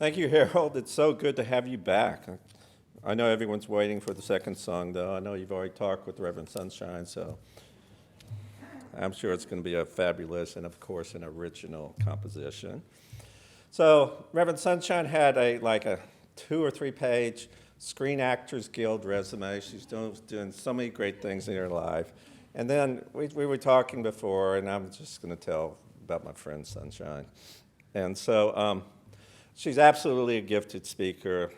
Thank you, Harold. It's so good to have you back. I know everyone's waiting for the second song, though. I know you've already talked with Reverend Sunshine, so I'm sure it's going to be a fabulous and, of course, an original composition. So Reverend Sunshine had a 2 or 3 page Screen Actors Guild resume. She's doing so many great things in her life. And then we were talking before, and I'm just going to tell about my friend Sunshine. And so she's absolutely a gifted speaker.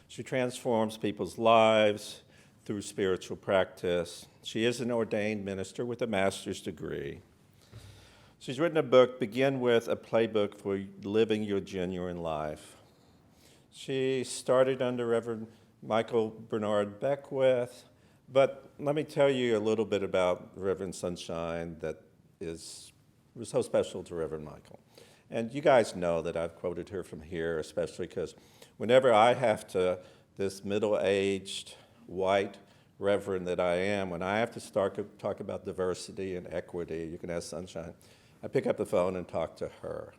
She transforms people's lives through spiritual practice. She is an ordained minister with a master's degree. She's written a book, Begin With, a playbook for living your genuine life. She started under Reverend Michael Bernard Beckwith, but let me tell you a little bit about Reverend Sunshine that was so special to Reverend Michael. And you guys know that I've quoted her from here, especially because whenever I have to, this middle-aged white reverend that I am, when I have to talk about diversity and equity, you can ask Sunshine, I pick up the phone and talk to her.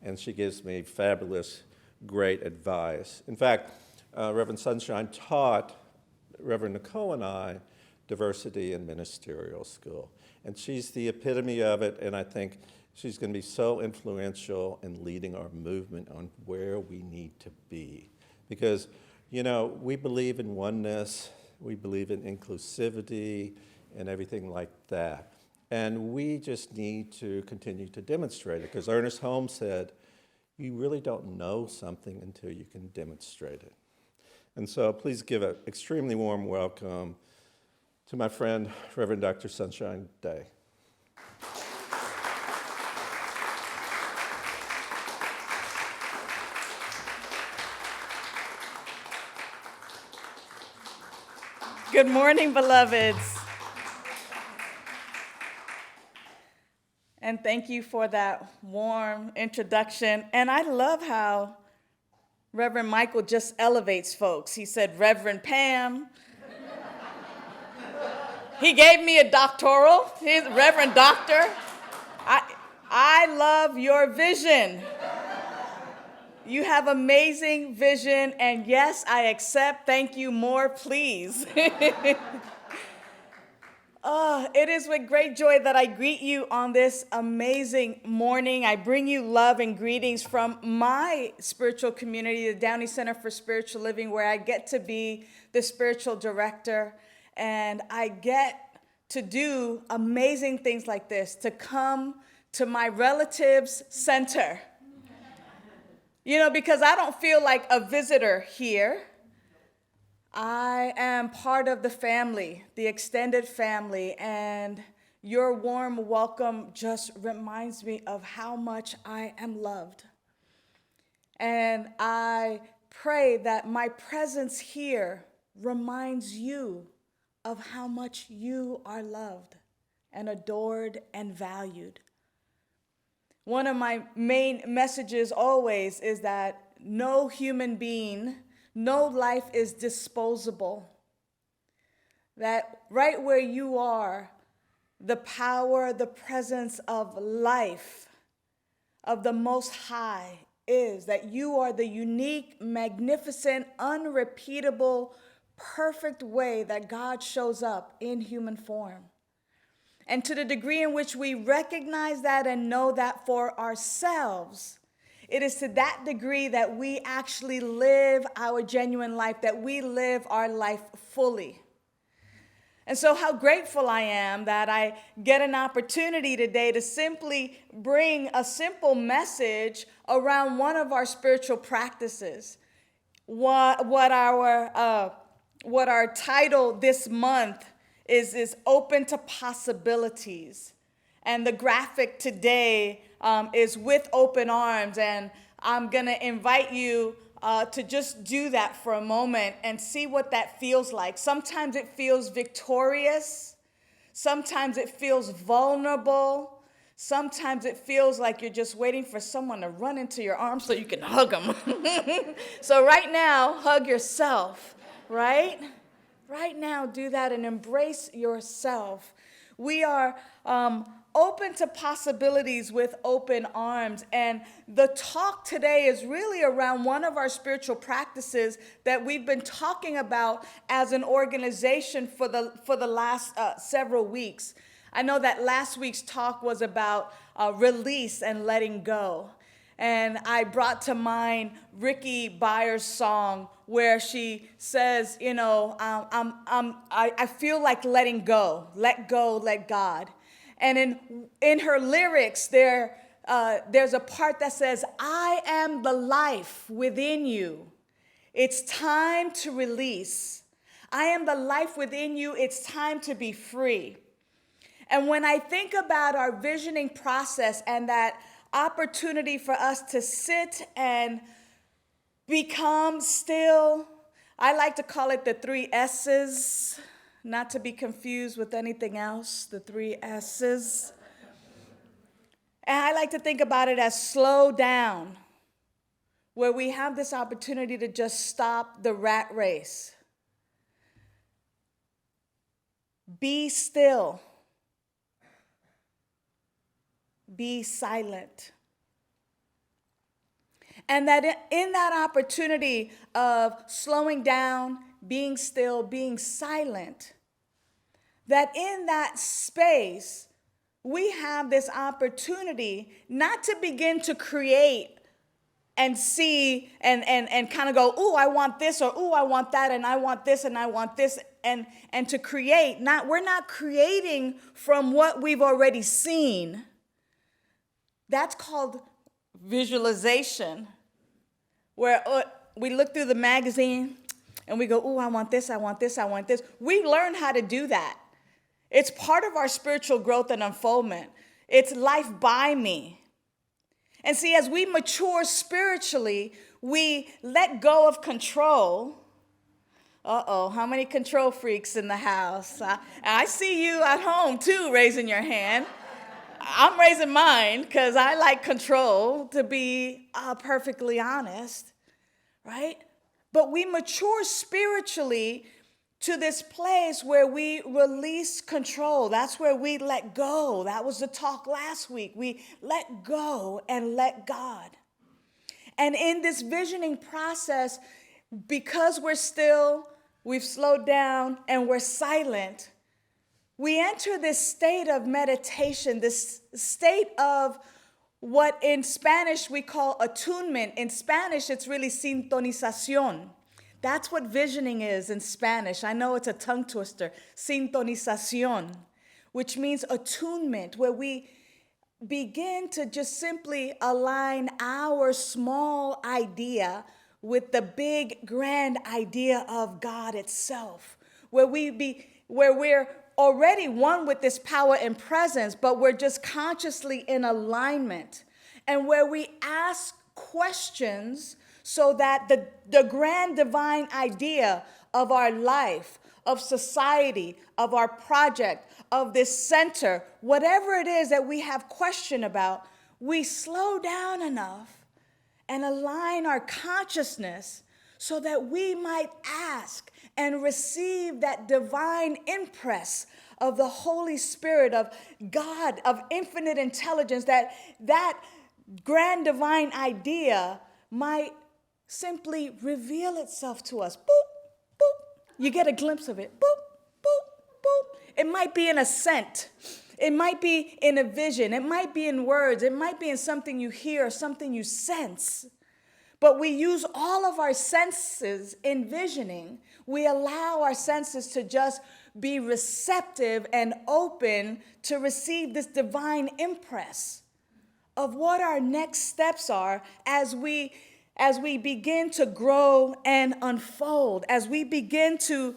And she gives me fabulous, great advice. In fact, Reverend Sunshine taught Reverend Nicole and I diversity in ministerial school. And she's the epitome of it, and I think she's going to be so influential in leading our movement on where we need to be. Because, we believe in oneness, we believe in inclusivity, and everything like that. And we just need to continue to demonstrate it. Because Ernest Holmes said, you really don't know something until you can demonstrate it. And so please give an extremely warm welcome to my friend, Reverend Dr. Sunshine Daye. Good morning, beloveds. And thank you for that warm introduction. And I love how Reverend Michael just elevates folks. He said, Reverend Pam. He gave me a doctoral. He's Reverend Doctor. I love your vision. You have amazing vision, and yes, I accept. Thank you, more, please. It is with great joy that I greet you on this amazing morning. I bring you love and greetings from my spiritual community, the Downey Center for Spiritual Living, where I get to be the spiritual director, and I get to do amazing things like this, to come to my relatives' center. Because I don't feel like a visitor here. I am part of the family, the extended family, and your warm welcome just reminds me of how much I am loved. And I pray that my presence here reminds you of how much you are loved and adored and valued. One of my main messages always is that no human being, no life is disposable. That right where you are, the power, the presence of life, of the Most High is that you are the unique, magnificent, unrepeatable, perfect way that God shows up in human form. And to the degree in which we recognize that and know that for ourselves, it is to that degree that we actually live our genuine life, that we live our life fully. And so how grateful I am that I get an opportunity today to simply bring a simple message around one of our spiritual practices. What our title this month is open to possibilities. And the graphic today is with open arms. And I'm going to invite you to just do that for a moment and see what that feels like. Sometimes it feels victorious. Sometimes it feels vulnerable. Sometimes it feels like you're just waiting for someone to run into your arms so you can hug them. So right now, hug yourself, right? Right now, do that and embrace yourself. We are open to possibilities with open arms. And the talk today is really around one of our spiritual practices that we've been talking about as an organization for the last several weeks. I know that last week's talk was about release and letting go. And I brought to mind Ricky Byers' song where she says, you know, I feel like letting go, let God. And in her lyrics, there's a part that says, I am the life within you. It's time to release. I am the life within you. It's time to be free. And when I think about our visioning process and that opportunity for us to sit and become still, I like to call it the 3 S's. Not to be confused with anything else, the 3 S's. And I like to think about it as slow down, where we have this opportunity to just stop the rat race. Be still. Be silent. And that in that opportunity of slowing down, being still, being silent, that in that space, we have this opportunity not to begin to create and see and kind of go, ooh, I want this, or ooh, I want that, and I want this, and I want this, and to create. We're not creating from what we've already seen. That's called visualization, where we look through the magazine, and we go, oh, I want this, I want this, I want this. We learn how to do that. It's part of our spiritual growth and unfoldment. It's life by me. And see, as we mature spiritually, we let go of control. Uh-oh, how many control freaks in the house? I see you at home, too, raising your hand. I'm raising mine because I like control, to be perfectly honest, right? But we mature spiritually to this place where we release control. That's where we let go. That was the talk last week. We let go and let God. And in this visioning process, because we've slowed down and we're silent, we enter this state of meditation, this state of what in Spanish we call attunement. In Spanish, it's really sintonización. That's what visioning is in Spanish. I know it's a tongue twister. Sintonización, which means attunement, where we begin to just simply align our small idea with the big, grand idea of God itself, where we're already one with this power and presence, but we're just consciously in alignment, and where we ask questions so that the grand divine idea of our life, of society, of our project, of this center, whatever it is that we have question about, we slow down enough and align our consciousness so that we might ask and receive that divine impress of the Holy Spirit, of God, of infinite intelligence, that grand divine idea might simply reveal itself to us. Boop, boop. You get a glimpse of it. Boop, boop, boop. It might be in a scent. It might be in a vision. It might be in words. It might be in something you hear, something you sense. But we use all of our senses in visioning. We allow our senses to just be receptive and open to receive this divine impress of what our next steps are as we begin to grow and unfold, as we begin to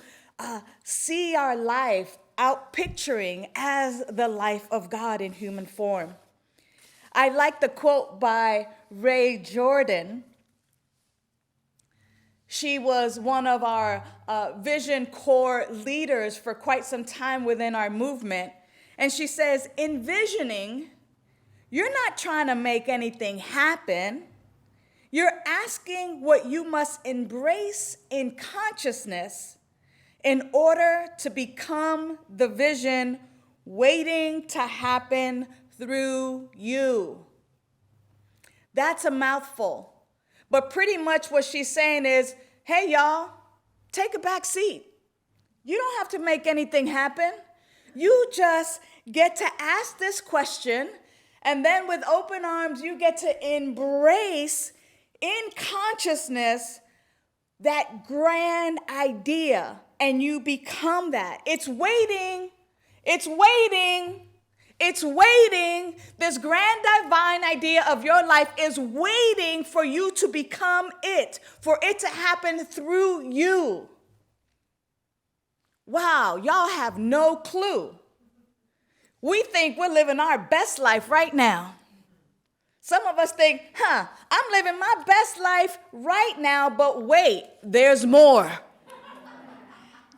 see our life out picturing as the life of God in human form. I like the quote by Ray Jordan. She was one of our Vision Core leaders for quite some time within our movement. And she says, in visioning, you're not trying to make anything happen. You're asking what you must embrace in consciousness in order to become the vision waiting to happen through you. That's a mouthful. But pretty much what she's saying is, hey, y'all, take a back seat. You don't have to make anything happen. You just get to ask this question, and then with open arms, you get to embrace in consciousness that grand idea, and you become that. It's waiting. It's waiting. It's waiting. This grand divine idea of your life is waiting for you to become it, for it to happen through you. Wow, y'all have no clue. We think we're living our best life right now. Some of us think, I'm living my best life right now, but wait, there's more.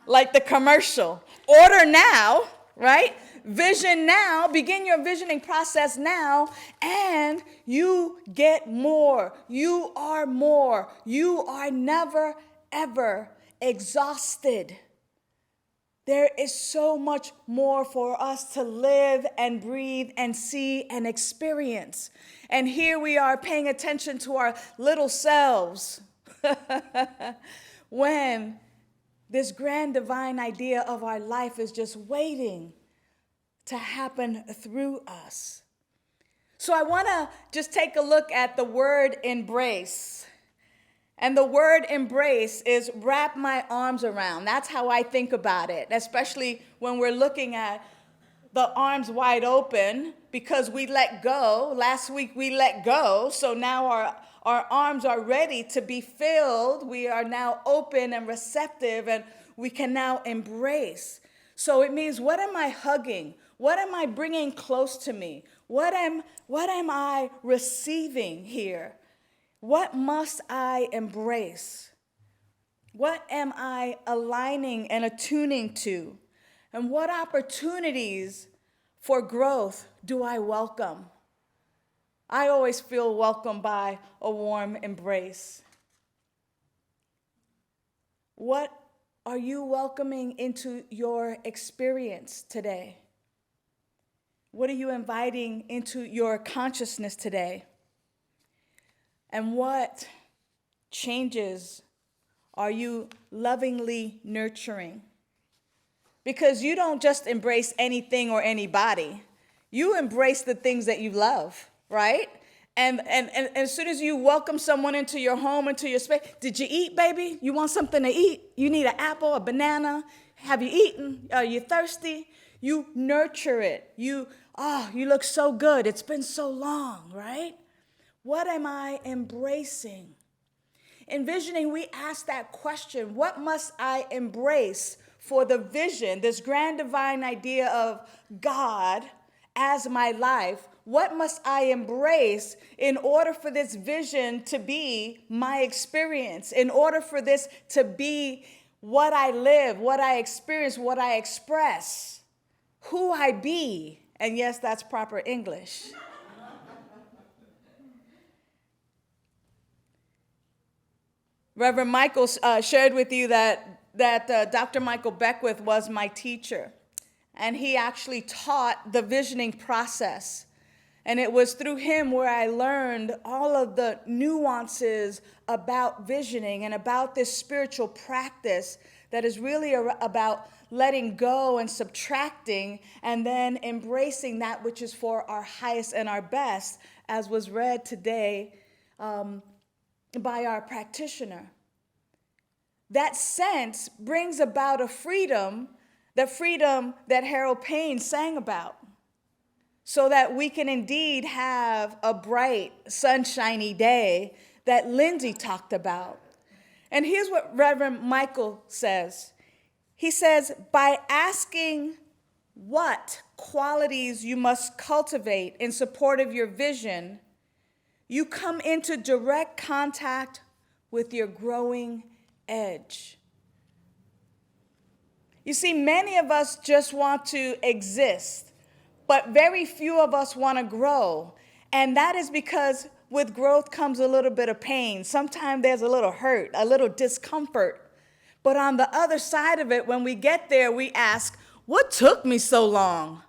Like the commercial. Order now, right? Vision now, begin your visioning process now, and you get more. You are more. You are never, ever exhausted. There is so much more for us to live and breathe and see and experience. And here we are paying attention to our little selves when this grand divine idea of our life is just waiting to happen through us. So I want to just take a look at the word embrace. And the word embrace is wrap my arms around. That's how I think about it, especially when we're looking at the arms wide open because we let go. Last week we let go, so now our arms are ready to be filled. We are now open and receptive, and we can now embrace. So it means, what am I hugging? What am I bringing close to me? What am I receiving here? What must I embrace? What am I aligning and attuning to? And what opportunities for growth do I welcome? I always feel welcomed by a warm embrace. What are you welcoming into your experience today? What are you inviting into your consciousness today? And what changes are you lovingly nurturing? Because you don't just embrace anything or anybody. You embrace the things that you love, right? And as soon as you welcome someone into your home, into your space, did you eat, baby? You want something to eat? You need an apple, a banana? Have you eaten? Are you thirsty? You nurture it. You look so good. It's been so long, right? What am I embracing? In visioning, we ask that question, what must I embrace for the vision, this grand divine idea of God as my life? What must I embrace in order for this vision to be my experience, in order for this to be what I live, what I experience, what I express, who I be? And yes, that's proper English. Reverend Michael shared with you that Dr. Michael Beckwith was my teacher, and he actually taught the visioning process. And it was through him where I learned all of the nuances about visioning and about this spiritual practice that is really about letting go and subtracting and then embracing that which is for our highest and our best, as was read today by our practitioner. That sense brings about a freedom, the freedom that Harold Payne sang about, so that we can indeed have a bright, sunshiny day that Lindsay talked about. And here's what Reverend Michael says. He says, by asking what qualities you must cultivate in support of your vision, you come into direct contact with your growing edge. You see, many of us just want to exist, but very few of us want to grow. And that is because with growth comes a little bit of pain. Sometimes there's a little hurt, a little discomfort. But on the other side of it, when we get there, we ask, what took me so long?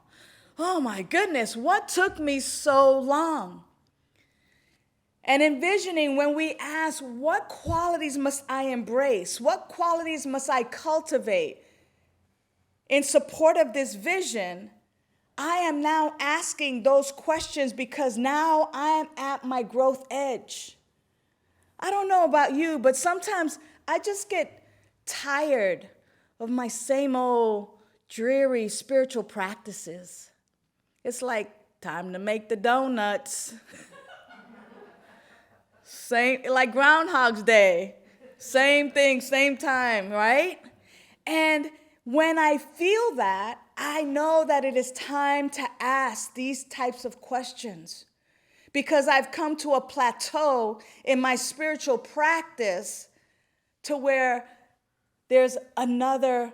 oh my goodness, what took me so long? And envisioning when we ask, what qualities must I embrace? What qualities must I cultivate in support of this vision? I am now asking those questions because now I am at my growth edge. I don't know about you, but sometimes I just get tired of my same old dreary spiritual practices. It's like time to make the donuts. Same, like Groundhog's Day. Same thing, same time, right? And when I feel that, I know that it is time to ask these types of questions because I've come to a plateau in my spiritual practice to where there's another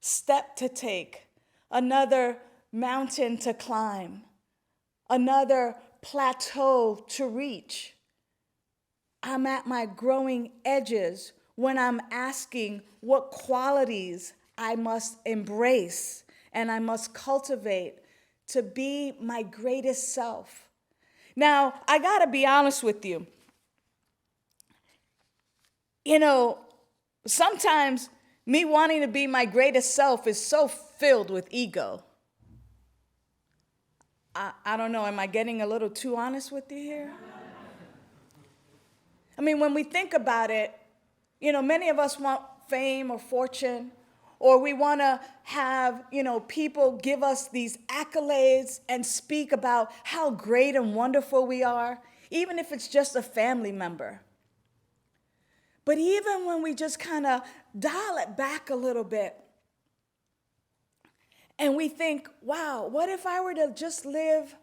step to take, another mountain to climb, another plateau to reach. I'm at my growing edges when I'm asking what qualities I must embrace and I must cultivate to be my greatest self. Now, I gotta be honest with you. You know, sometimes me wanting to be my greatest self is so filled with ego. I don't know, am I getting a little too honest with you here? I mean, when we think about it, you know, many of us want fame or fortune, or we want to have, you know, people give us these accolades and speak about how great and wonderful we are, even if it's just a family member. But even when we just kind of dial it back a little bit and we think, wow, what if I were to just live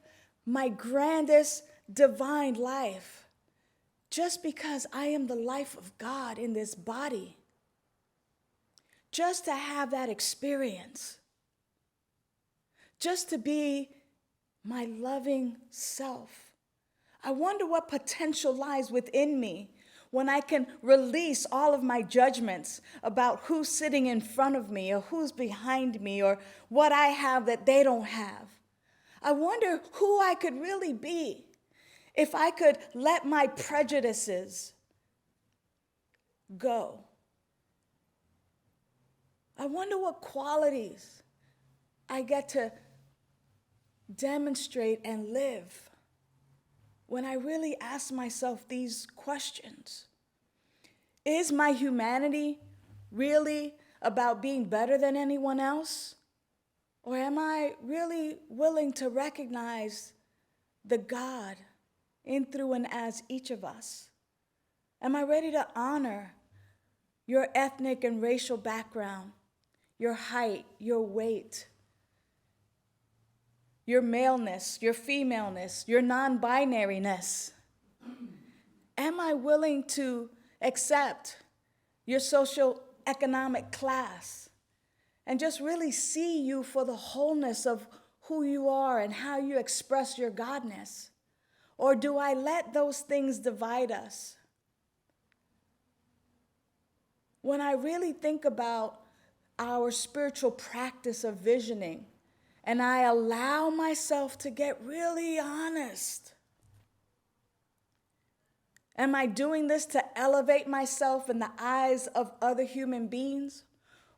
my grandest divine life just because I am the life of God in this body? Just to have that experience, just to be my loving self. I wonder what potential lies within me when I can release all of my judgments about who's sitting in front of me or who's behind me or what I have that they don't have. I wonder who I could really be if I could let my prejudices go. I wonder what qualities I get to demonstrate and live when I really ask myself these questions. Is my humanity really about being better than anyone else? Or am I really willing to recognize the God in, through, and as each of us? Am I ready to honor your ethnic and racial background, your height, your weight, your maleness, your femaleness, your non-binariness? Am I willing to accept your socioeconomic class and just really see you for the wholeness of who you are and how you express your godness? Or do I let those things divide us? When I really think about our spiritual practice of visioning, and I allow myself to get really honest. Am I doing this to elevate myself in the eyes of other human beings?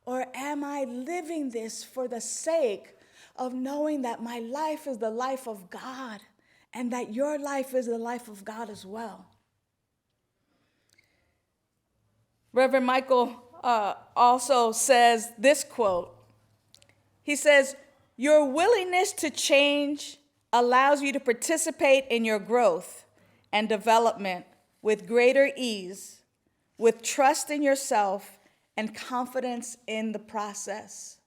Or am I living this for the sake of knowing that my life is the life of God and that your life is the life of God as well? Reverend Michael also says this quote. He says, "Your willingness to change allows you to participate in your growth and development with greater ease, with trust in yourself and confidence in the process."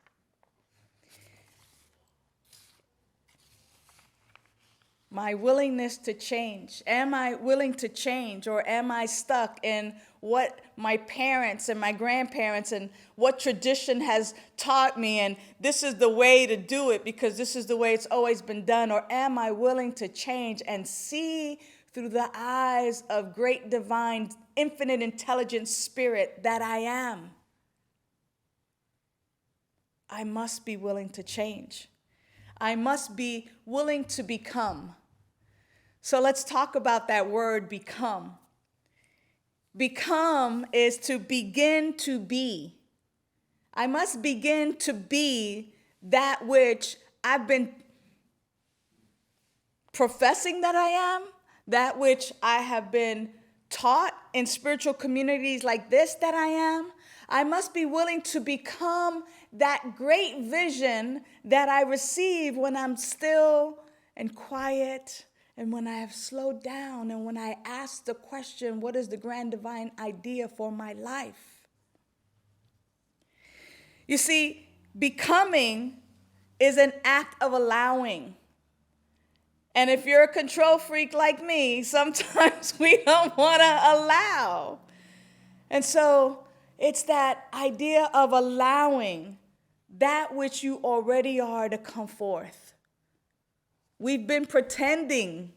My willingness to change. Am I willing to change, or am I stuck in what my parents and my grandparents and what tradition has taught me, and this is the way to do it because this is the way it's always been done? Or am I willing to change and see through the eyes of great divine, infinite intelligence spirit that I am? I must be willing to change. I must be willing to become. So let's talk about that word become. Become is to begin to be. I must begin to be that which I've been professing that I am, that which I have been taught in spiritual communities like this that I am. I must be willing to become that great vision that I receive when I'm still and quiet, and when I have slowed down, and when I ask the question, what is the grand divine idea for my life? You see, becoming is an act of allowing. And if you're a control freak like me, sometimes we don't want to allow. And so it's that idea of allowing that which you already are to come forth. We've been pretending.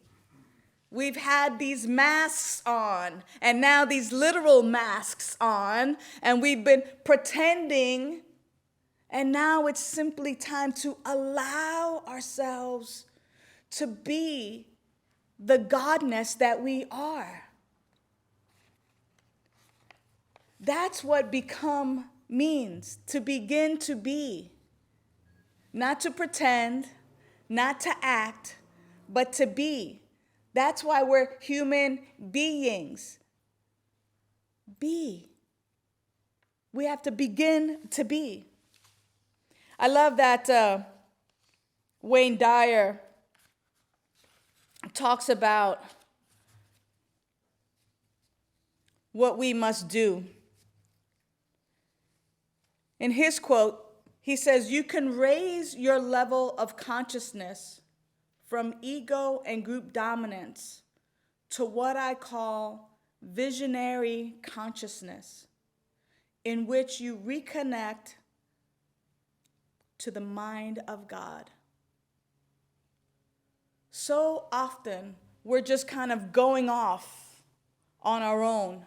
We've had these masks on, and now these literal masks on, and we've been pretending, and now it's simply time to allow ourselves to be the godness that we are. That's what become means, to begin to be. Not to pretend, not to act, but to be. That's why we're human beings. Be. We have to begin to be. I love that Wayne Dyer talks about what we must do. In his quote, he says, "You can raise your level of consciousness from ego and group dominance to what I call visionary consciousness, in which you reconnect to the mind of God." So often, we're just kind of going off on our own.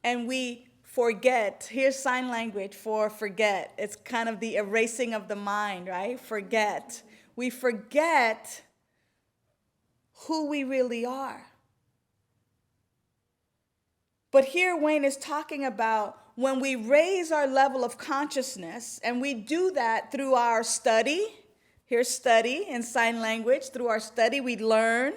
And we forget. Here's sign language for forget. It's kind of the erasing of the mind, right? Forget. We forget who we really are. But here Wayne is talking about when we raise our level of consciousness, and we do that through our study. Here's study in sign language. Through our study, we learn.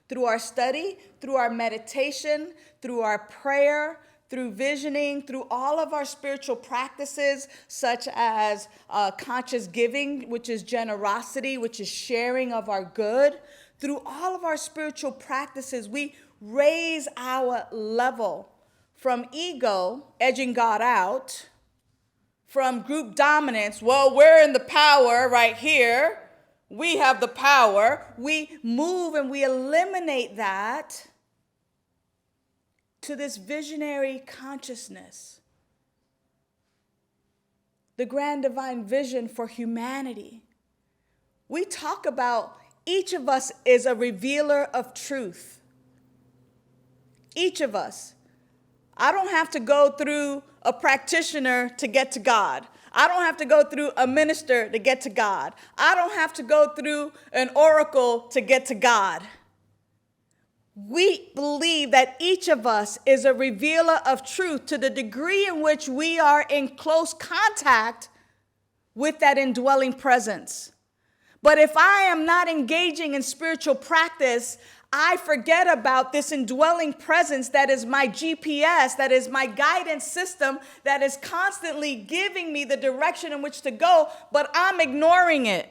Through our study, through our meditation, through our prayer, through visioning, through all of our spiritual practices, such as conscious giving, which is generosity, which is sharing of our good. Through all of our spiritual practices, we raise our level from ego, edging God out, from group dominance, well, we're in the power right here. We have the power. We move and we eliminate that to this visionary consciousness, the grand divine vision for humanity. We talk about each of us is a revealer of truth. Each of us. I don't have to go through a practitioner to get to God. I don't have to go through a minister to get to God. I don't have to go through an oracle to get to God. We believe that each of us is a revealer of truth to the degree in which we are in close contact with that indwelling presence. But if I am not engaging in spiritual practice, I forget about this indwelling presence that is my GPS, that is my guidance system, that is constantly giving me the direction in which to go, but I'm ignoring it.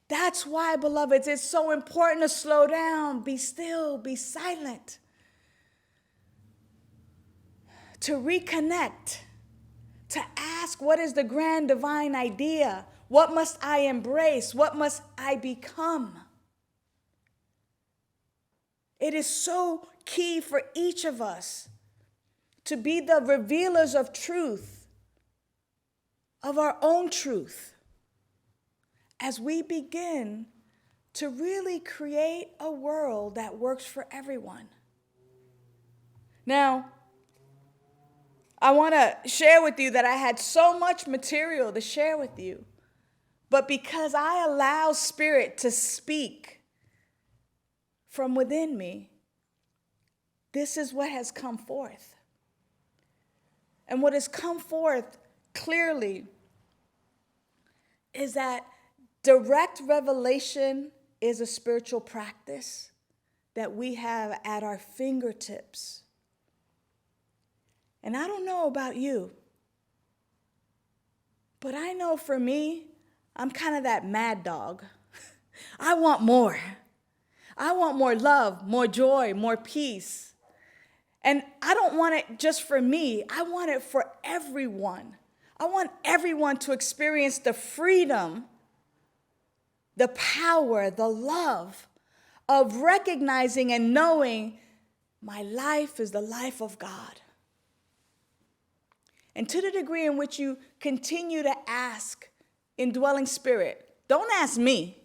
That's why, beloveds, it's so important to slow down, be still, be silent, to reconnect, to ask, what is the grand divine idea? What must I embrace? What must I become? It is so key for each of us to be the revealers of truth, of our own truth, as we begin to really create a world that works for everyone. Now, I want to share with you that I had so much material to share with you. But because I allow Spirit to speak from within me, this is what has come forth. And what has come forth clearly is that direct revelation is a spiritual practice that we have at our fingertips. And I don't know about you, but I know for me, I'm kind of that mad dog. I want more. I want more love, more joy, more peace. And I don't want it just for me. I want it for everyone. I want everyone to experience the freedom, the power, the love of recognizing and knowing my life is the life of God. And to the degree in which you continue to ask indwelling Spirit, don't ask me.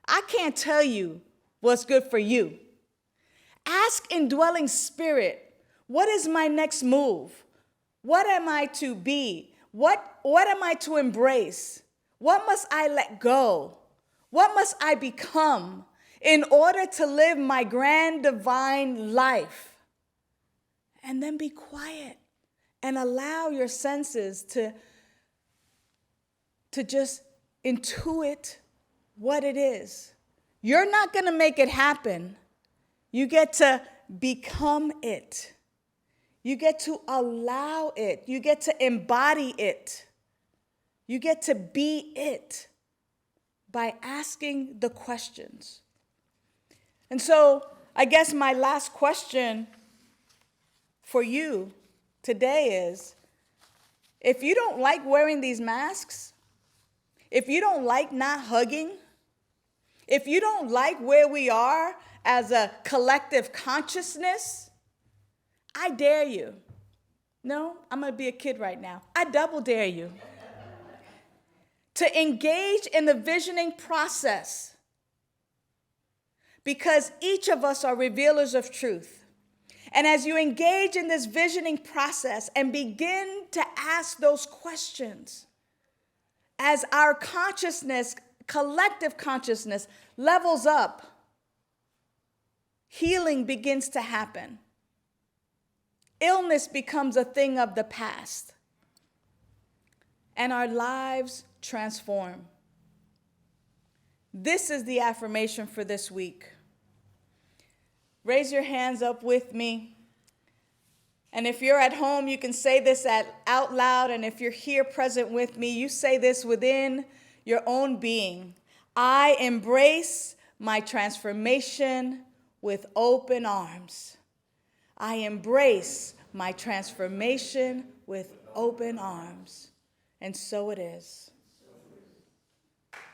I can't tell you what's good for you. Ask indwelling Spirit, what is my next move? What am I to be? What am I to embrace? What must I let go? What must I become in order to live my grand divine life? And then be quiet and allow your senses to just intuit what it is. You're not going to make it happen. You get to become it. You get to allow it. You get to embody it. You get to be it by asking the questions. And so I guess my last question for you today is, if you don't like wearing these masks, if you don't like not hugging, if you don't like where we are as a collective consciousness, I dare you. No, I'm going to be a kid right now. I double dare you to engage in the visioning process, because each of us are revealers of truth. And as you engage in this visioning process and begin to ask those questions, as our consciousness, collective consciousness, levels up, healing begins to happen. Illness becomes a thing of the past, and our lives transform. This is the affirmation for this week. Raise your hands up with me. And if you're at home, you can say this out loud. And if you're here present with me, you say this within your own being. I embrace my transformation with open arms. I embrace my transformation with open arms. And so it is.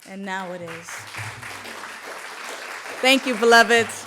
And now it is. Thank you, beloveds.